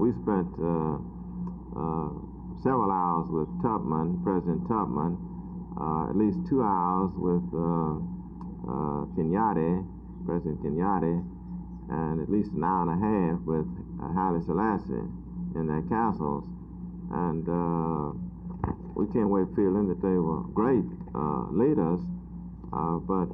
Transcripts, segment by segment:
we spent several hours with Tubman, President Tubman, at least 2 hours with Kenyatta, President Kenyatta, and at least an hour and a half with Haile Selassie in their castles. And we came away feeling that they were great leaders, but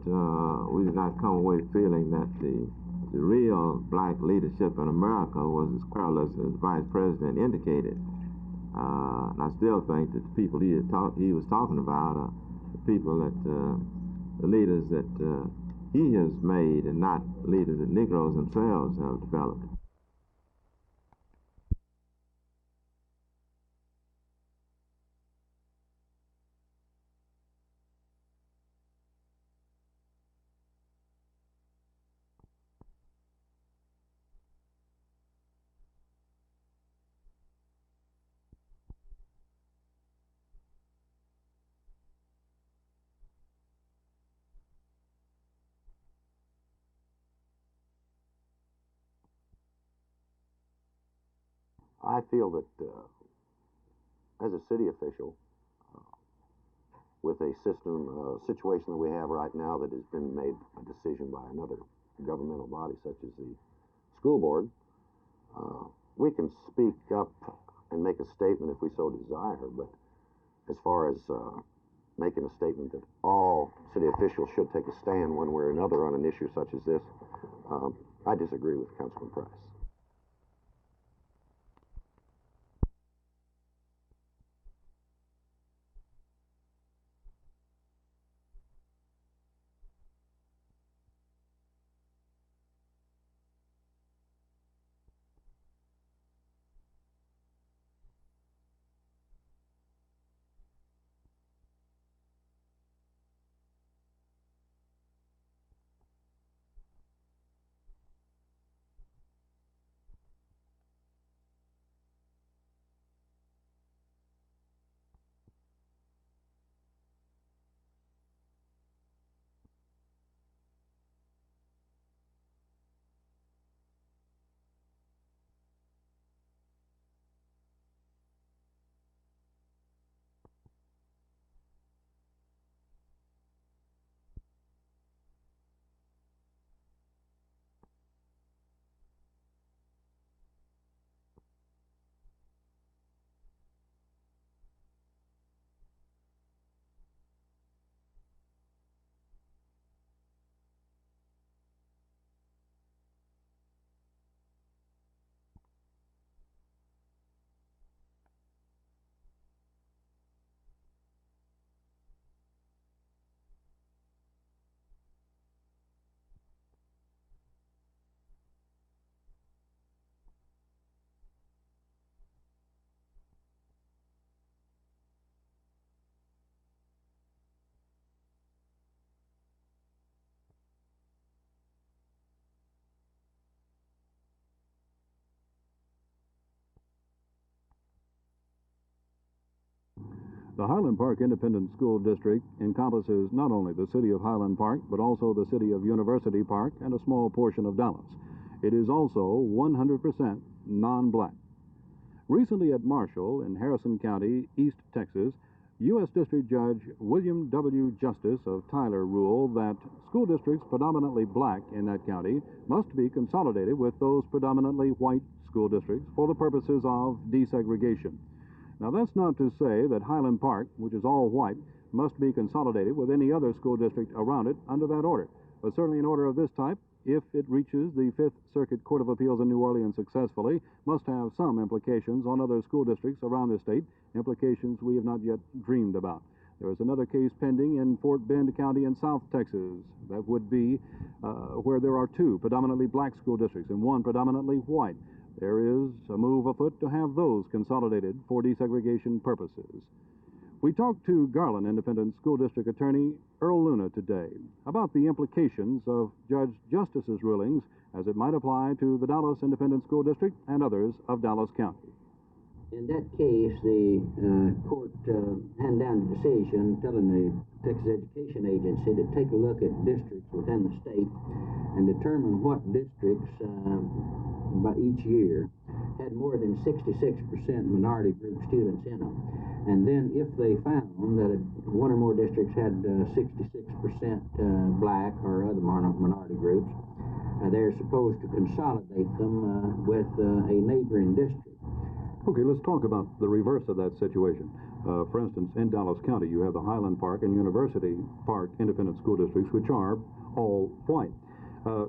we did not come away feeling that the real black leadership in America was as perilous as Vice President indicated. And I still think that the people he was talking about are the people that, the leaders that he has made, and not leaders that Negroes themselves have developed. I feel that as a city official, with a situation that we have right now that has been made a decision by another governmental body such as the school board, we can speak up and make a statement if we so desire, but as far as making a statement that all city officials should take a stand one way or another on an issue such as this, I disagree with Councilman Price. The Highland Park Independent School District encompasses not only the city of Highland Park, but also the city of University Park and a small portion of Dallas. It is also 100% non-black. Recently at Marshall in Harrison County, East Texas, U.S. District Judge William W. Justice of Tyler ruled that school districts predominantly black in that county must be consolidated with those predominantly white school districts for the purposes of desegregation. Now, that's not to say that Highland Park, which is all white, must be consolidated with any other school district around it under that order. But certainly an order of this type, if it reaches the Fifth Circuit Court of Appeals in New Orleans successfully, must have some implications on other school districts around the state, implications we have not yet dreamed about. There is another case pending in Fort Bend County in South Texas. That would be where there are two predominantly black school districts and one predominantly white. There is a move afoot to have those consolidated for desegregation purposes. We talked to Garland Independent School District Attorney Earl Luna today about the implications of Judge Justice's rulings as it might apply to the Dallas Independent School District and others of Dallas County. In that case, the court handed down a decision telling the Texas Education Agency to take a look at districts within the state and determine what districts by each year had more than 66% minority group students in them. And then if they found that one or more districts had 66% black or other minority groups, they're supposed to consolidate them with a neighboring district. Okay, let's talk about the reverse of that situation. For instance, in Dallas County, you have the Highland Park and University Park independent school districts, which are all white.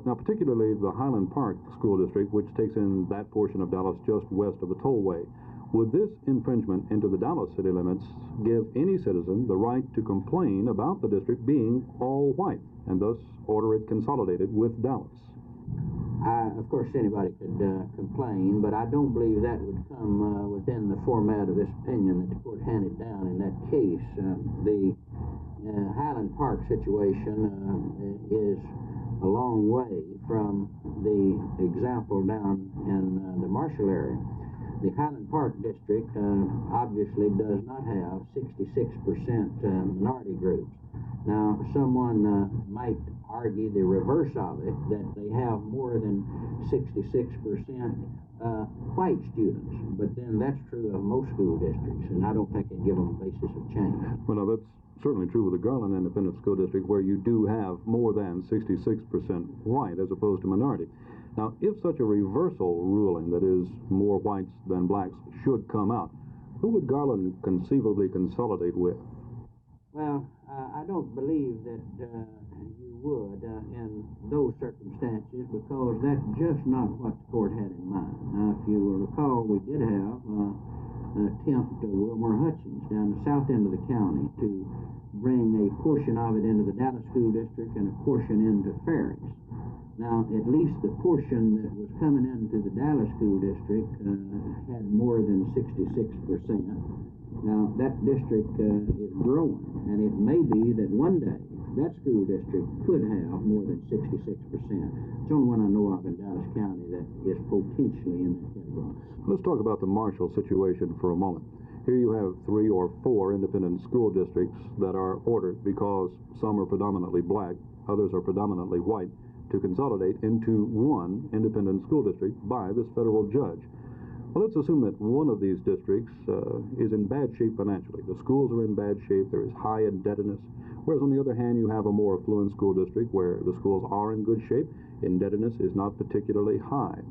Now, particularly the Highland Park School District, which takes in that portion of Dallas just west of the tollway. Would this infringement into the Dallas city limits give any citizen the right to complain about the district being all white and thus order it consolidated with Dallas? Of course, anybody could complain, but I don't believe that would come within the format of this opinion that the court handed down in that case. The Highland Park situation is a long way from the example down in the Marshall area. The Highland Park district obviously does not have 66% minority groups. Now, someone might argue the reverse of it, that they have more than 66% white students, but then that's true of most school districts, and I don't think it'd give them a basis of change. Well, now, that's certainly true with the Garland Independent School District, where you do have more than 66% white as opposed to minority. Now, if such a reversal ruling, that is, more whites than blacks, should come out, who would Garland conceivably consolidate with? Well, I don't believe that you would in those circumstances, because that's just not what the court had in mind. Now, if you will recall, we did have an attempt of Wilmer Hutchins down the south end of the county to bring a portion of it into the Dallas School District and a portion into Ferris. Now, at least the portion that was coming into the Dallas School District had more than 66%. Now, that district is growing, and it may be that one day that school district could have more than 66%. It's the only one I know of in Dallas County that is potentially in that category. Let's talk about the Marshall situation for a moment. Here you have 3 or 4 independent school districts that are ordered, because some are predominantly black, others are predominantly white, to consolidate into one independent school district by this federal judge. Well, let's assume that one of these districts is in bad shape financially. The schools are in bad shape, there is high indebtedness, whereas on the other hand you have a more affluent school district where the schools are in good shape, indebtedness is not particularly high.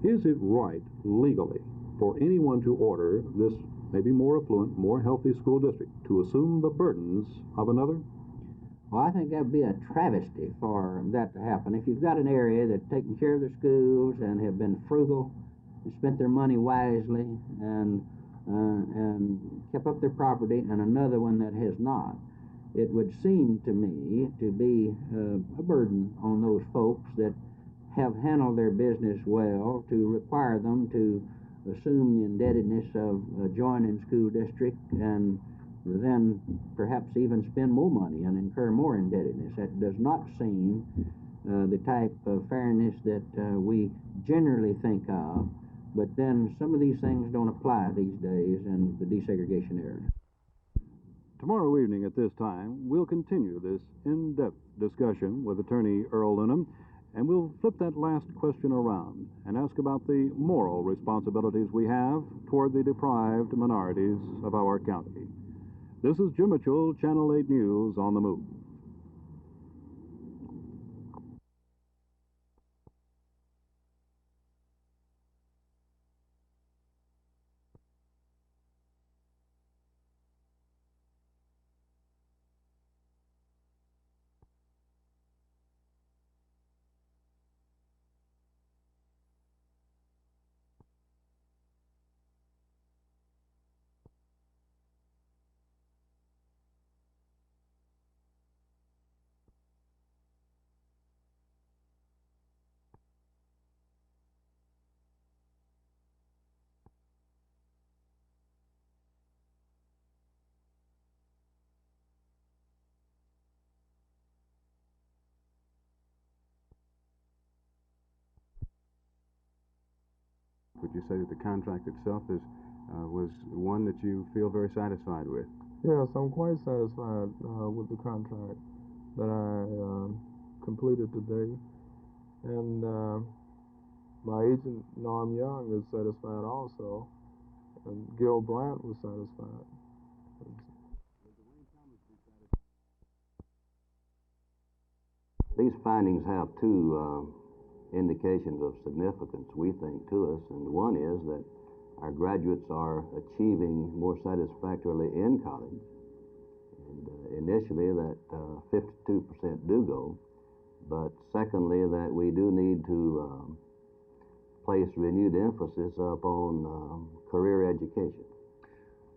Is it right, legally, for anyone to order this maybe more affluent, more healthy school district to assume the burdens of another? Well, I think that would be a travesty for that to happen. If you've got an area that's taken care of their schools and have been frugal, spent their money wisely, and kept up their property, and another one that has not, it would seem to me to be a burden on those folks that have handled their business well to require them to assume the indebtedness of a joining school district and then perhaps even spend more money and incur more indebtedness. That does not seem the type of fairness that we generally think of. But then some of these things don't apply these days in the desegregation area. Tomorrow evening at this time, we'll continue this in-depth discussion with attorney Earl Unum, and we'll flip that last question around and ask about the moral responsibilities we have toward the deprived minorities of our county. This is Jim Mitchell, Channel 8 News on the Move. Would you say that the contract itself was one that you feel very satisfied with? Yes, I'm quite satisfied with the contract that I completed today. And My agent, Norm Young, is satisfied also, and Gil Brandt was satisfied. These findings have two indications of significance, we think, to us, and one is that our graduates are achieving more satisfactorily in college, and initially that 52% do go, but secondly that we do need to place renewed emphasis upon career education.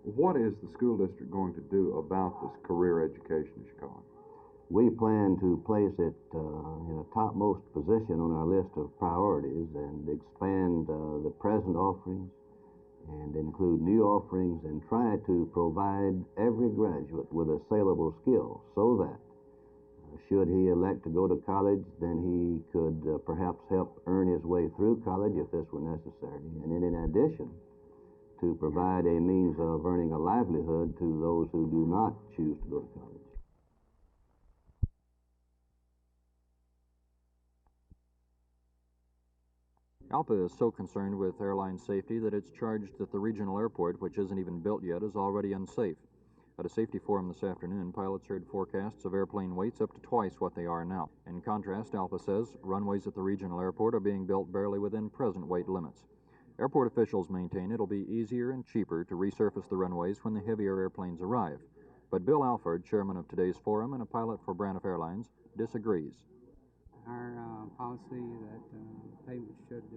What is the school district going to do about this career education, as you call it? We plan to place it in a topmost position on our list of priorities and expand the present offerings and include new offerings and try to provide every graduate with a saleable skill so that should he elect to go to college, then he could perhaps help earn his way through college if this were necessary. And then in addition, to provide a means of earning a livelihood to those who do not choose to go to college. ALPA is so concerned with airline safety that it's charged that the regional airport, which isn't even built yet, is already unsafe. At a safety forum this afternoon, pilots heard forecasts of airplane weights up to twice what they are now. In contrast, ALPA says runways at the regional airport are being built barely within present weight limits. Airport officials maintain it'll be easier and cheaper to resurface the runways when the heavier airplanes arrive. But Bill Alford, chairman of today's forum and a pilot for Braniff Airlines, disagrees. Our policy that pavement should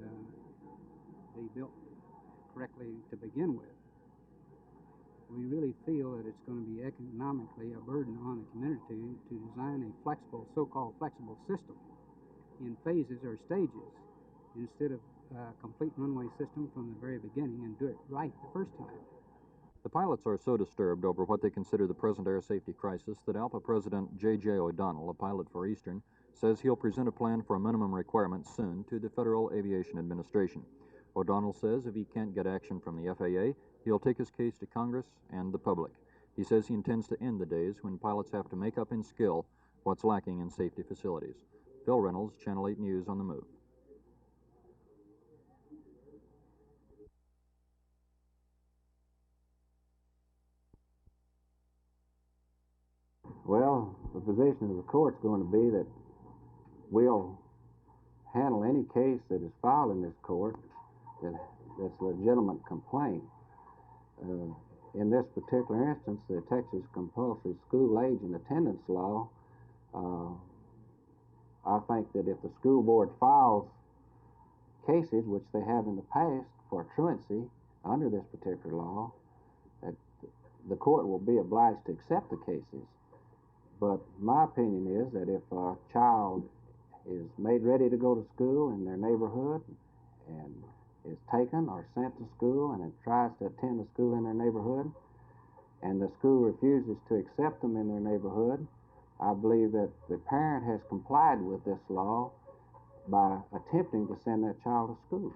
be built correctly to begin with. We really feel that it's going to be economically a burden on the community to design a flexible, so-called flexible system in phases or stages instead of a complete runway system from the very beginning and do it right the first time. The pilots are so disturbed over what they consider the present air safety crisis that ALPA President J.J. O'Donnell, a pilot for Eastern, says he'll present a plan for a minimum requirement soon to the Federal Aviation Administration. O'Donnell says if he can't get action from the FAA, he'll take his case to Congress and the public. He says he intends to end the days when pilots have to make up in skill what's lacking in safety facilities. Phil Reynolds, Channel 8 News on the Move. Well, the position of the court's going to be that we'll handle any case that is filed in this court that's a legitimate complaint. In this particular instance, the Texas Compulsory School Age and Attendance Law, I think that if the school board files cases, which they have in the past, for truancy under this particular law, that the court will be obliged to accept the cases. But my opinion is that if a child is made ready to go to school in their neighborhood and is taken or sent to school and it tries to attend a school in their neighborhood and the school refuses to accept them in their neighborhood, I believe that the parent has complied with this law by attempting to send that child to school.